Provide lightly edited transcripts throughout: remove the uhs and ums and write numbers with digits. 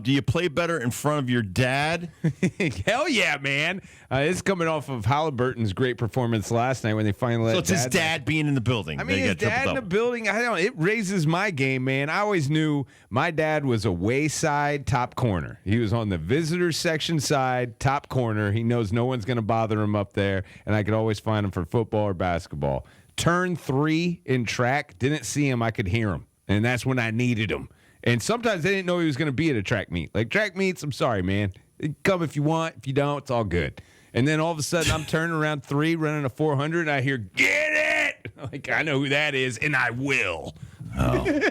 Do you play better in front of your dad? Hell yeah, man. It's coming off of Halliburton's great performance last night when they finally let So it's his dad being in the building. I mean, his dad in the building, it raises my game, man. I always knew my dad was a wayside top corner. He was on the visitor section side, top corner. He knows no one's going to bother him up there, and I could always find him for football or basketball. Turn 3 in track, didn't see him, I could hear him, and that's when I needed him. And sometimes they didn't know he was going to be at a track meet. Like, track meets, I'm sorry, man. Come if you want. If you don't, it's all good. And then all of a sudden, I'm turning around 3, running a 400, and I hear, get it! Like, I know who that is, and I will. Oh.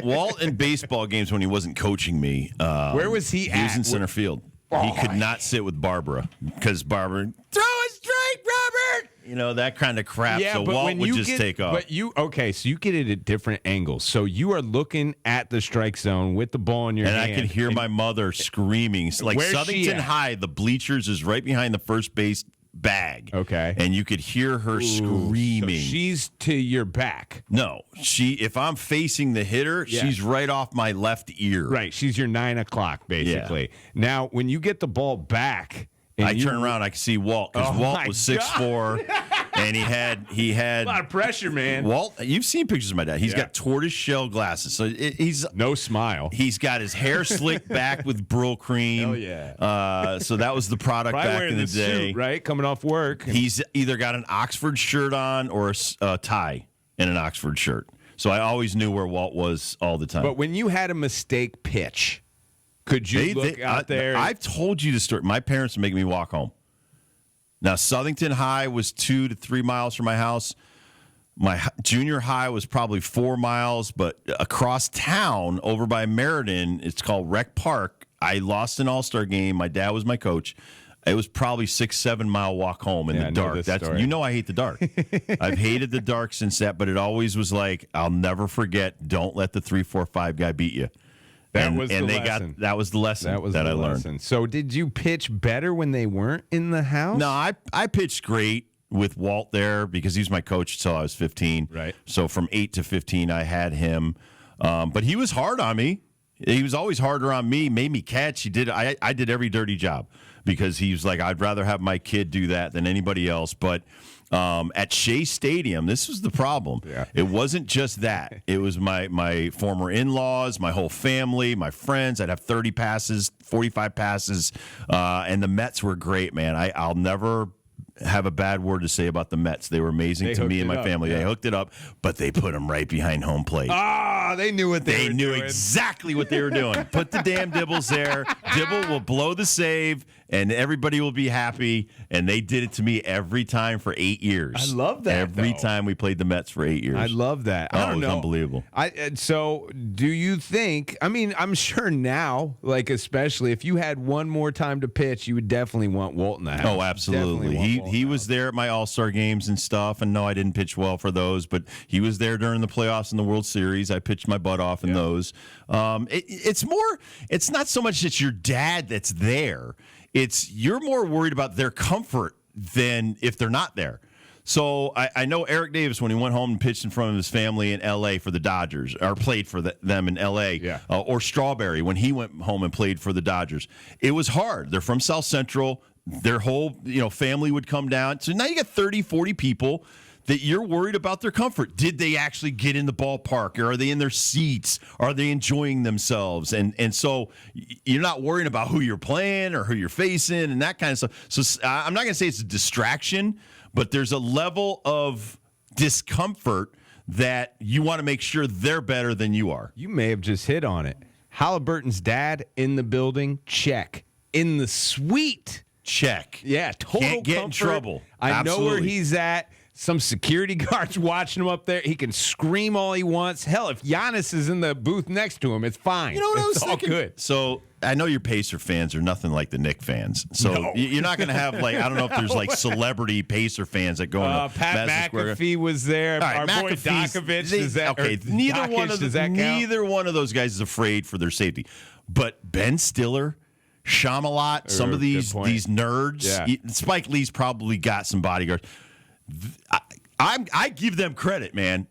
Walt in baseball games when he wasn't coaching me. Where was he at? He was in center field. He could not sit with Barbara because Barbara, throw a strike, Robert! You know, that kind of crap. Yeah, so but Walt would just take off. But so you get it at different angles. So you are looking at the strike zone with the ball in your hand. And I could hear my mother screaming. Like Southington High, the bleachers is right behind the first base bag. Okay. And you could hear her screaming. So she's to your back. No, if I'm facing the hitter, she's right off my left ear. Right. She's your 9 o'clock, basically. Yeah. Now, when you get the ball back, I turn around, I can see Walt because Walt was 6'4", and he had a lot of pressure, man. Walt, you've seen pictures of my dad. He's got tortoise shell glasses, so he's no smile. He's got his hair slicked back with Brill cream. Oh yeah. So that was the product Probably back in the day, suit, right? Coming off work. He's either got an Oxford shirt on or a tie and an Oxford shirt. So I always knew where Walt was all the time. But when you had a mistake pitch, could you look out there? I've told you the story. My parents make me walk home. Now, Southington High was 2 to 3 miles from my house. My junior high was probably 4 miles, but across town over by Meriden, it's called Rec Park. I lost an all-star game. My dad was my coach. It was probably 6-7 mile walk home in the dark. I hate the dark. I've hated the dark since that, but it always was like, I'll never forget, don't let the 3-4-5 guy beat you. That was the lesson. That was the lesson that I learned. So did you pitch better when they weren't in the house? No, I pitched great with Walt there because he was my coach until I was 15. Right. So from 8 to 15, I had him. But he was hard on me. He was always harder on me, made me catch. I did every dirty job because he was like, I'd rather have my kid do that than anybody else. But at Shea Stadium, this was the problem. Yeah. It wasn't just that. It was my former in-laws, my whole family, my friends. I'd have 30 passes, 45 passes, and the Mets were great, man. I'll never have a bad word to say about the Mets. They were amazing to me and my family. Yeah. They hooked it up, but they put them right behind home plate. They knew what they were doing. They knew exactly what they were doing. Put the damn Dibbles there. Dibble will blow the save, and everybody will be happy. And they did it to me every time for 8 years. I love that. Every time we played the Mets for 8 years. I love that. I don't it was know. Unbelievable. So do you think, I mean, I'm sure now, like especially if you had one more time to pitch, you would definitely want Walt in the house. Oh, absolutely. He was there at my All-Star games and stuff, and no, I didn't pitch well for those, but he was there during the playoffs in the World Series. I pitched my butt off in those. It's not so much that your dad that's there. You're more worried about their comfort than if they're not there. So I know Eric Davis, when he went home and pitched in front of his family in L.A. for the Dodgers, or played for them in L.A., or Strawberry, when he went home and played for the Dodgers. It was hard. They're from South Central. Their whole family would come down. So now you got 30, 40 people that you're worried about their comfort. Did they actually get in the ballpark? Or are they in their seats? Are they enjoying themselves? And so you're not worrying about who you're playing or who you're facing and that kind of stuff. So I'm not going to say it's a distraction, but there's a level of discomfort that you want to make sure they're better than you are. You may have just hit on it. Halliburton's dad in the building, check. In the suite, check. Yeah, total Can't get comfort. in trouble. I know where Absolutely. he's at. Some security guards watching him up there. He can scream all he wants. Hell, if Giannis is in the booth next to him, it's fine. You know what I was it's all thinking? good. So I know your Pacer fans are nothing like the Knicks fans. So No. you're not going to have I don't know if there's celebrity Pacer fans that go into Pat Madison Square Garden. McAfee was there. All right, Our boy McAfee's- Dokovich. they- Does that, okay, or neither Dokic, one of does that count? neither one of those guys is afraid for their safety. But Ben Stiller, Shamalot, some of Good these point. nerds, Yeah. Spike Lee's probably got some bodyguards. I give them credit, man.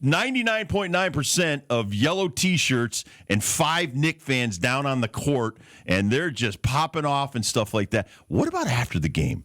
99.9% of yellow T-shirts and 5 Knick fans down on the court, and they're just popping off and stuff like that. What about after the game?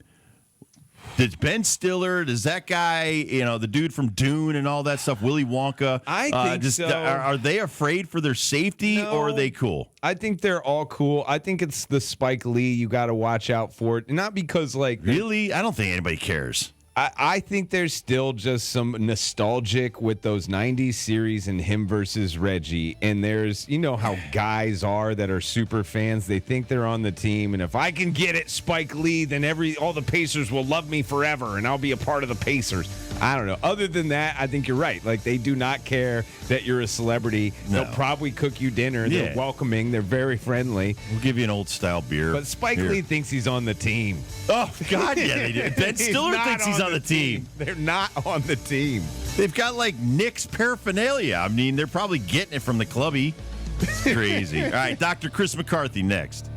Does Ben Stiller, does that guy, the dude from Dune and all that stuff, Willy Wonka, I think so. Are they afraid for their safety, or are they cool? I think they're all cool. I think it's the Spike Lee. You got to watch out for it. Not because, Really? I don't think anybody cares. I think there's still just some nostalgic with those 90s series and him versus Reggie. And there's, how guys are that are super fans. They think they're on the team. And if I can get it, Spike Lee, then all the Pacers will love me forever and I'll be a part of the Pacers. I don't know. Other than that, I think you're right. They do not care that you're a celebrity. No. They'll probably cook you dinner. They're welcoming. They're very friendly. We'll give you an old style beer. But Spike Lee thinks he's on the team. Oh, God, yeah, they do. Ben Stiller thinks he's on the team. They're not on the team. They've got Knicks paraphernalia. I mean, they're probably getting it from the clubby. It's crazy. All right, Dr. Chris McCarthy next.